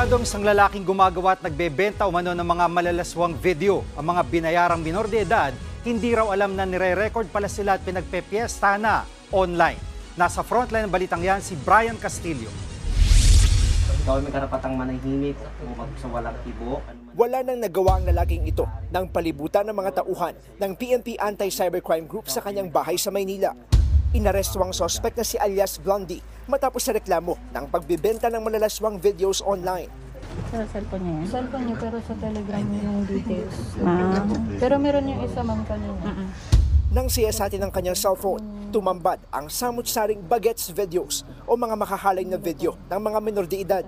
Isang lalaking gumagawa at nagbebenta umano ng mga malalaswang video. Ang mga binayarang minor de edad, hindi raw alam na nire-record pala sila at pinagpepiesta na online. Nasa frontline ng balitang yan si Brian Castillo. Ikaw may karapatang manahimik o magsawalang ibo. Wala nang nagawa ang lalaking ito nang palibutan ng mga tauhan ng PNP Anti-Cybercrime Group sa kanyang bahay sa Maynila. Inaresto ang suspect na si alias Blondie matapos sa reklamo ng pagbibenta ng malalaswang videos online. Sa cellphone niya yan? Cellphone niya pero sa Telegram yung details. Pero meron yung isa man kanina. Nang siyasatin ng kanyang cellphone, tumambad ang samut-saring bagets videos o mga makahalay na video ng mga minor de edad.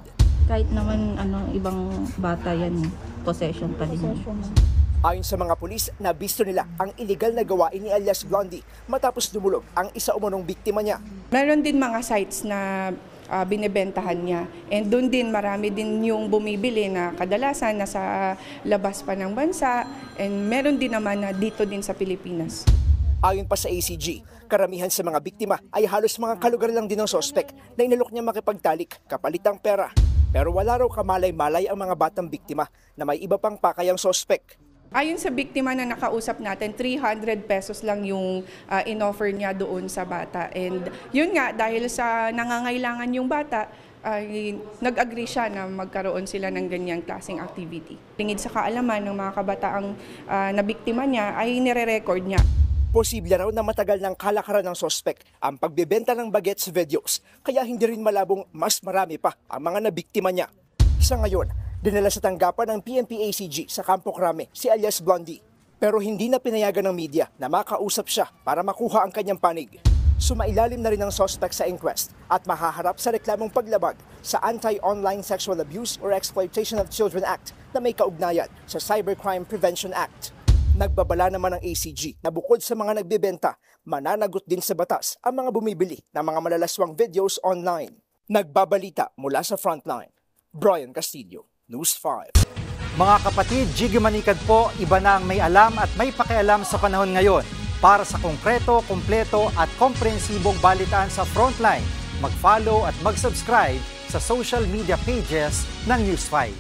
Kahit naman ibang bata yan, possession pa din. Ayon sa mga pulis, nabisto nila ang illegal na gawain ni alias Blondie matapos dumulog ang isa umunong biktima niya. Meron din mga sites na binebentahan niya. And doon din marami din yung bumibili na kadalasan nasa labas pa ng bansa. And meron din naman na dito din sa Pilipinas. Ayon pa sa ACG, karamihan sa mga biktima ay halos mga kalugar lang din ng sospek na inalok niya makipagtalik kapalitang pera. Pero wala raw kamalay-malay ang mga batang biktima na may iba pang pakayang sospek. Ayon sa biktima na nakausap natin, 300 pesos lang yung in-offer niya doon sa bata. And yun nga, dahil sa nangangailangan yung bata, nag-agree siya na magkaroon sila ng ganyang klaseng activity. Lingid sa kaalaman ng mga kabataang nabiktima niya ay nire-record niya. Posible raw na matagal ng kalakaran ng sospek ang pagbebenta ng bagets videos, kaya hindi rin malabong mas marami pa ang mga nabiktima niya. Sa ngayon, dinala sa tanggapan ng PNP-ACG sa Campo Crame si alias Blondie. Pero hindi na pinayagan ng media na makausap siya para makuha ang kanyang panig. Sumailalim na rin ang suspect sa inquest at mahaharap sa reklamong paglabag sa Anti-Online Sexual Abuse or Exploitation of Children Act na may kaugnayan sa Cybercrime Prevention Act. Nagbabala naman ang ACG na bukod sa mga nagbebenta, mananagot din sa batas ang mga bumibili ng mga malalaswang videos online. Nagbabalita mula sa Frontline, Brian Castillo, News 5. Mga kapatid, Jiggy Manikad po, iba na ang may alam at may pakialam sa panahon ngayon. Para sa konkreto, kumpleto at komprehensibong balitaan sa Frontline, mag-follow at mag-subscribe sa social media pages ng News 5.